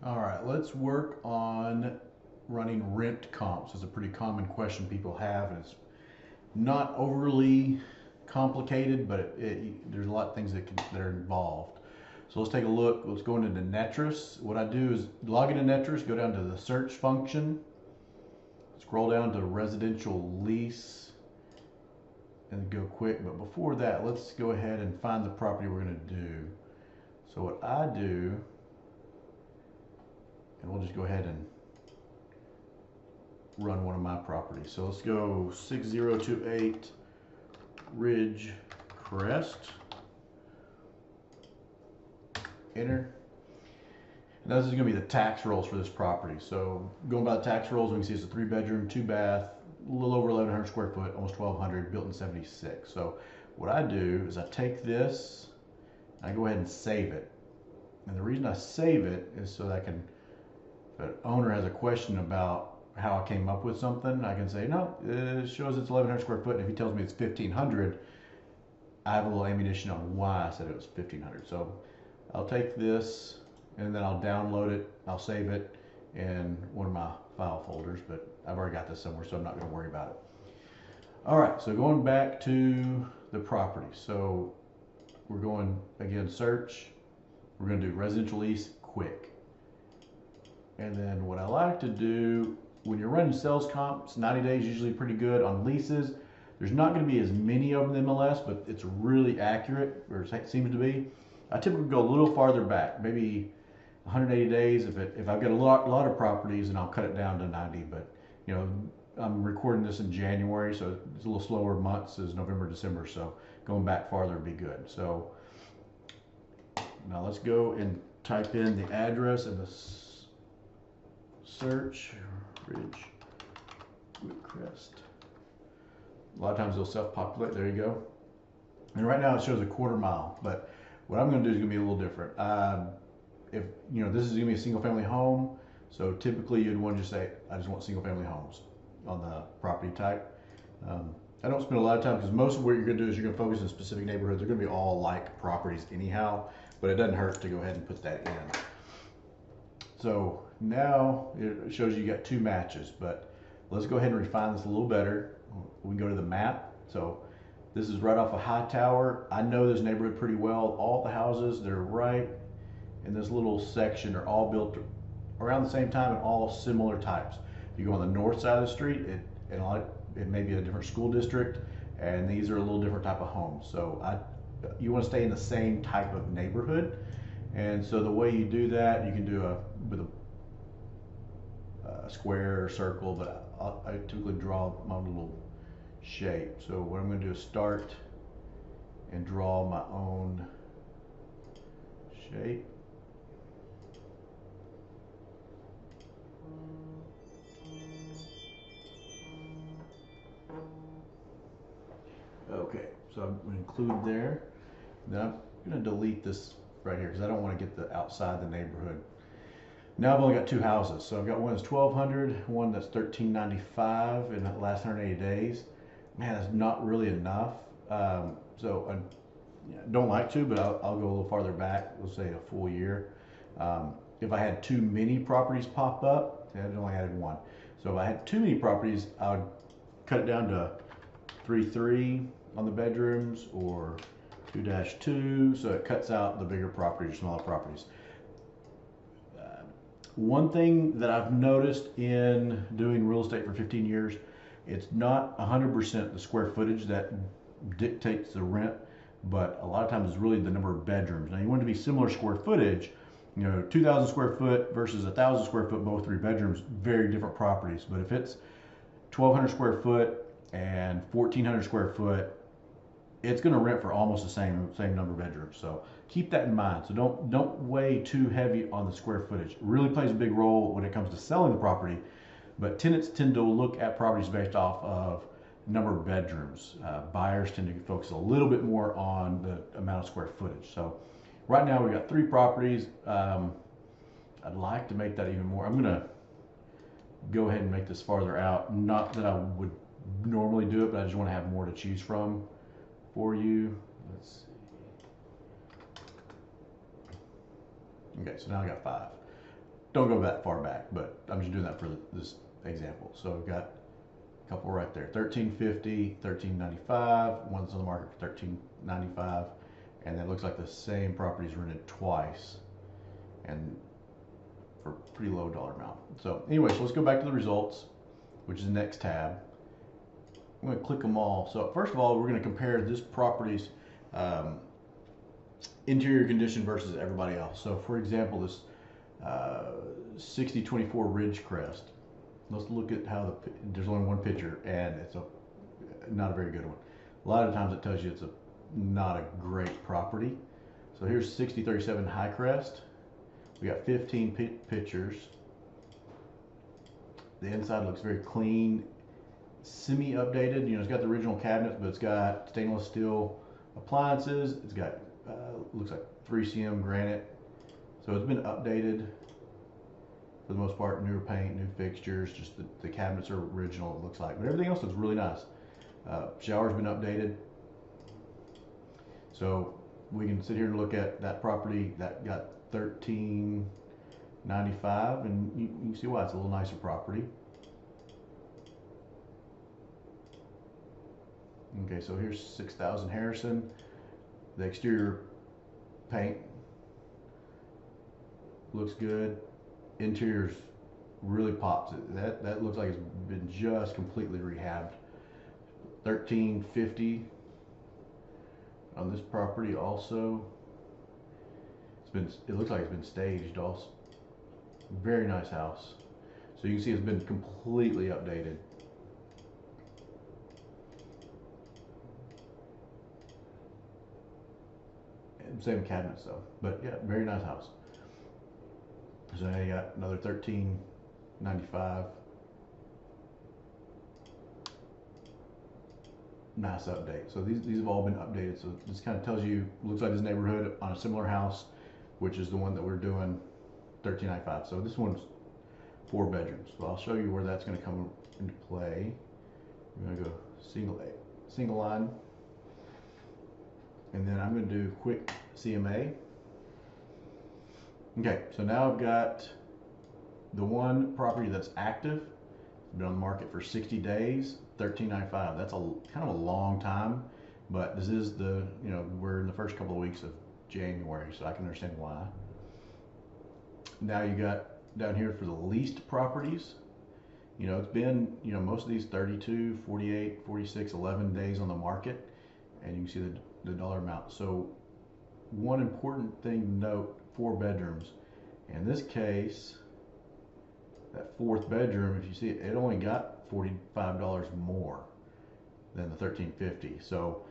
All right, let's work on running rent comps. It's a pretty common question people have, and it's not overly complicated, but there's a lot of things that are involved. So let's take a look. Let's go into the NTREIS. What I do is log into NTREIS, go down to the search function, scroll down to residential lease, and go quick. But before that, let's go ahead and find the property we're going to do. So what I do, and we'll just go ahead and run one of my properties. So let's go 6028 Ridge Crest. Enter. And this is going to be the tax rolls for this property. So going by the tax rolls, we can see it's a 3-bedroom, 2-bath, a little over 1,100 square foot, almost 1,200, built in '76. So what I do is I take this, and I go ahead and save it. And the reason I save it is so that I can, if an owner has a question about how I came up with something, I can say, no, it shows it's 1,100 square foot. And if he tells me it's 1,500, I have a little ammunition on why I said it was 1,500. So I'll take this and then I'll download it. I'll save it in one of my file folders, but I've already got this somewhere, so I'm not going to worry about it. All right, so going back to the property. So we're going, again, search. We're going to do residential lease quick. And then what I like to do, when you're running sales comps, 90 days usually pretty good. On leases, there's not going to be as many of them in MLS, but it's really accurate, or it seems to be. I typically go a little farther back, maybe 180 days. If I've got a lot of properties, and I'll cut it down to 90. But you know, I'm recording this in January, so it's a little slower months as November, December. So going back farther would be good. So now let's go and type in the address in the search. Ridge Crest. A lot of times they'll self-populate. There you go. And right now it shows a 1/4 mile, but what I'm going to do is going to be a little different. If you know, this is going to be a single-family home, so typically you'd want to just say, I just want single-family homes on the property type. I don't spend a lot of time because most of what you're going to do is you're going to focus in specific neighborhoods. They're going to be all like properties anyhow, but it doesn't hurt to go ahead and put that in. So now it shows you got 2 matches, but let's go ahead and refine this a little better. We can go to the map. So this is right off of Hightower. I know this neighborhood pretty well. All the houses, they're right in this little section, are all built around the same time and all similar types. If you go on the north side of the street, it may be a different school district, and these are a little different type of homes. So you want to stay in the same type of neighborhood. And so the way you do that, you can do with a square or circle, but I typically draw my little shape. So what I'm going to do is start and draw my own shape. Okay, so I'm going to include there. Then I'm going to delete this right here because I don't want to get the outside the neighborhood. Now I've only got 2 houses. So I've got one that's 1,200, one that's 1,395 in the last 180 days. Man, that's not really enough. So I don't like to, but I'll go a little farther back. Let's say a full year. If I had too many properties pop up, I only added 1. So if I had too many properties, I would cut it down to 3.3 on the bedrooms, or 2-2, so it cuts out the bigger properties or smaller properties. One thing that I've noticed in doing real estate for 15 years, it's not 100% the square footage that dictates the rent, but a lot of times it's really the number of bedrooms. Now you want it to be similar square footage, you know, 2,000 square foot versus 1,000 square foot, both 3 bedrooms, very different properties. But if it's 1,200 square foot and 1,400 square foot, it's going to rent for almost the same number of bedrooms. So keep that in mind. So don't weigh too heavy on the square footage. It really plays a big role when it comes to selling the property, but tenants tend to look at properties based off of number of bedrooms. Buyers tend to focus a little bit more on the amount of square footage. So right now we've got 3 properties. I'd like to make that even more. I'm going to go ahead and make this farther out. Not that I would normally do it, but I just want to have more to choose from for you. Let's see. Okay, so now I got 5. don't go that far back, but I'm just doing that for this example. So we've got a couple right there, 1350, 1395, one's on the market for 1395, and it looks like the same property's rented twice, and for a pretty low dollar amount. So anyway, so let's go back to the results, which is the next tab. I'm going to click them all. So first of all, we're going to compare this property's interior condition versus everybody else. So for example, this 6024 Ridgecrest. Let's look at how there's only one picture, and it's not a very good one. A lot of times it tells you it's not a great property. So here's 6037 Highcrest. We got 15 pictures. The inside looks very clean, semi-updated. You know, it's got the original cabinets, but it's got stainless steel appliances. It's got looks like 3cm granite. So it's been updated for the most part. Newer paint, new fixtures. Just the cabinets are original, it looks like, but everything else looks really nice. Shower's been updated. So we can sit here and look at that property that got 1395, and you can see why it's a little nicer property. Okay, so here's 6000 Harrison. The exterior paint looks good. Interior's really pops. That looks like it's been just completely rehabbed. 1350 on this property also. It looks like it's been staged also. Very nice house. So you can see it's been completely updated. Same cabinets though, but yeah, very nice house. So now you got another 1395. Nice update. So these have all been updated. So this kind of tells you, looks like this neighborhood on a similar house, which is the one that we're doing, 1395. So this one's 4 bedrooms. So I'll show you where that's going to come into play. I'm going to go single line, and then I'm going to do quick CMA. Okay, so now I've got the one property that's active. It's been on the market for 60 days, 1395. That's kind of a long time, but this is we're in the first couple of weeks of January, so I can understand why. Now you got down here for the leased properties. You know, it's been, most of these 32, 48, 46, 11 days on the market, and you can see the dollar amount. So one important thing to note, 4 bedrooms. In this case, that 4th bedroom, if you see it, it only got $45 more than the 1350. So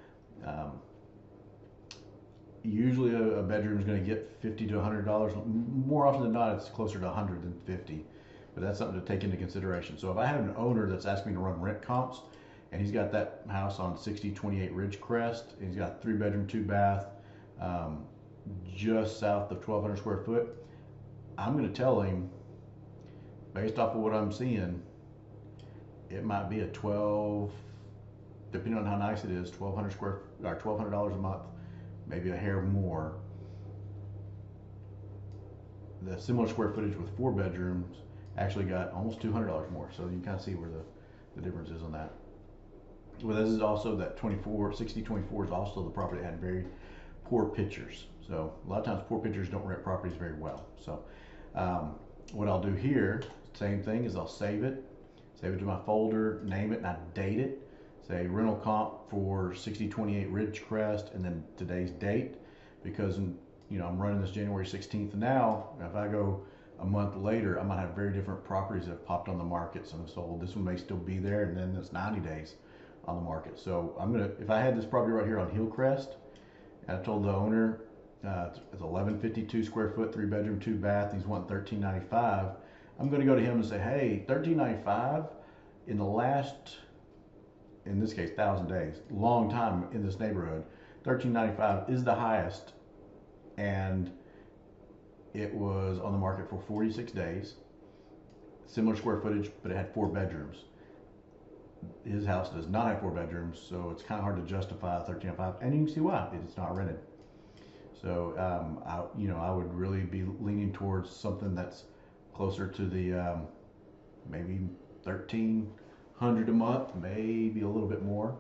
usually a bedroom is going to get $50 to $100. More often than not, it's closer to 100 than 50. But that's something to take into consideration. So if I have an owner that's asking me to run rent comps, and he's got that house on 6028 Ridgecrest, and he's got 3 bedroom, 2 bath, just south of 1200 square foot, I'm going to tell him, based off of what I'm seeing, it might be a 12, depending on how nice it is, $1,200 a month, maybe a hair more. The similar square footage with 4 bedrooms actually got almost $200 more. So you can kind of see where the difference is on that. Well, this is also that 6024 is also the property that had very poor pictures. So a lot of times poor pictures don't rent properties very well. So what I'll do here, same thing, is I'll save it to my folder, name it, and I date it. Say rental comp for 6028 Ridgecrest, and then today's date, because I'm running this January 16th now. If I go a month later, I might have very different properties that have popped on the market. Some have sold. This one may still be there, and then it's 90 days on the market. So if I had this property right here on Hillcrest, and I told the owner it's 1152 square foot, 3 bedroom, 2 bath, he's wanting 1395. I'm going to go to him and say, hey, 1395 in the last, in this case, 1,000 days, long time in this neighborhood, 1395 is the highest, and it was on the market for 46 days, similar square footage, but it had 4 bedrooms. His house does not have 4 bedrooms, so it's kind of hard to justify 1395, and you can see why. It's not rented. So I would really be leaning towards something that's closer to the maybe 1,300 a month, maybe a little bit more.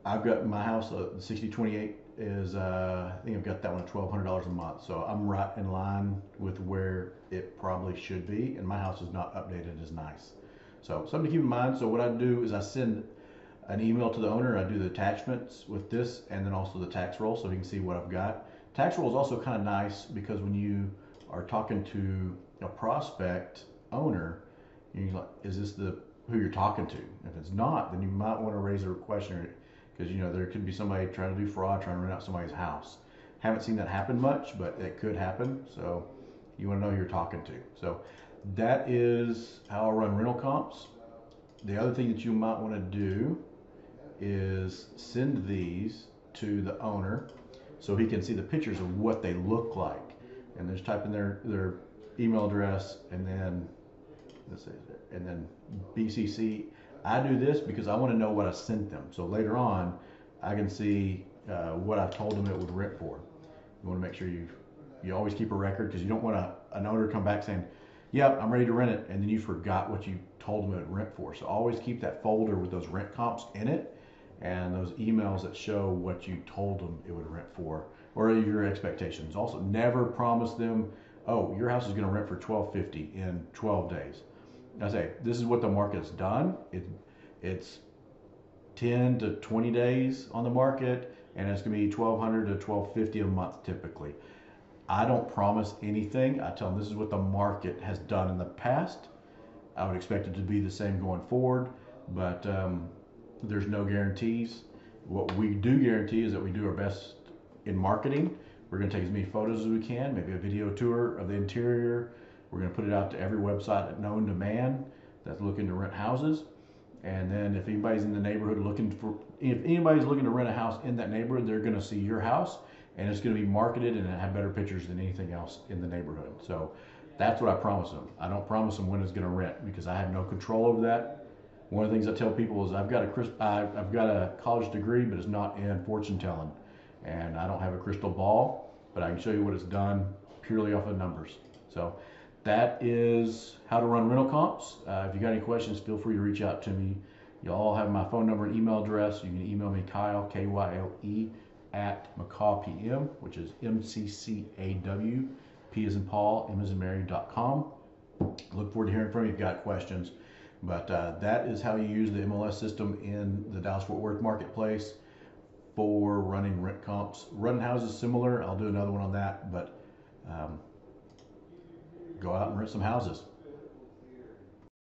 I've got my house, 6028 is, I think I've got that one at $1,200 a month. So I'm right in line with where it probably should be, and my house is not updated as nice. So something to keep in mind. So what I do is I send an email to the owner. I do the attachments with this, and then also the tax roll, so he can see what I've got. Tax roll is also kind of nice because when you are talking to a prospect owner, you're like, is this the who you're talking to? If it's not, then you might want to raise a question, because you know there could be somebody trying to do fraud, trying to rent out somebody's house. Haven't seen that happen much, but it could happen. So you want to know who you're talking to. So that is how I run rental comps. The other thing that you might want to do is send these to the owner so he can see the pictures of what they look like, and just type in their email address, and then BCC. I do this because I want to know what I sent them, so later on I can see what I told them it would rent for. You want to make sure you always keep a record, because you don't want an owner come back saying, yep, I'm ready to rent it, and then you forgot what you told them it would rent for. So always keep that folder with those rent comps in it, and those emails that show what you told them it would rent for, or your expectations. Also, never promise them, oh, your house is going to rent for $1,250 in 12 days. I say, this is what the market's done. It's 10 to 20 days on the market, and it's going to be $1,200 to $1,250 a month typically. I don't promise anything. I tell them this is what the market has done in the past. I would expect it to be the same going forward, but there's no guarantees. What we do guarantee is that we do our best in marketing. We're going to take as many photos as we can, maybe a video tour of the interior. We're going to put it out to every website known to man that's looking to rent houses. And then if anybody's in the neighborhood if anybody's looking to rent a house in that neighborhood, they're going to see your house, and it's going to be marketed and have better pictures than anything else in the neighborhood. So that's what I promise them. I don't promise them when it's going to rent, because I have no control over that. One of the things I tell people is I've got a college degree, but it's not in fortune telling, and I don't have a crystal ball, but I can show you what it's done purely off of numbers. So that is how to run rental comps. If you got any questions, feel free to reach out to me. You all have my phone number and email address. You can email me, Kyle, Kyle, at McCaw PM, which is MCCAW, P as in Paul, M as in Mary.com. Look forward to hearing from you if you've got questions. But that is how you use the MLS system in the Dallas-Fort Worth marketplace for running rent comps. Running houses similar. I'll do another one on that, but go out and rent some houses.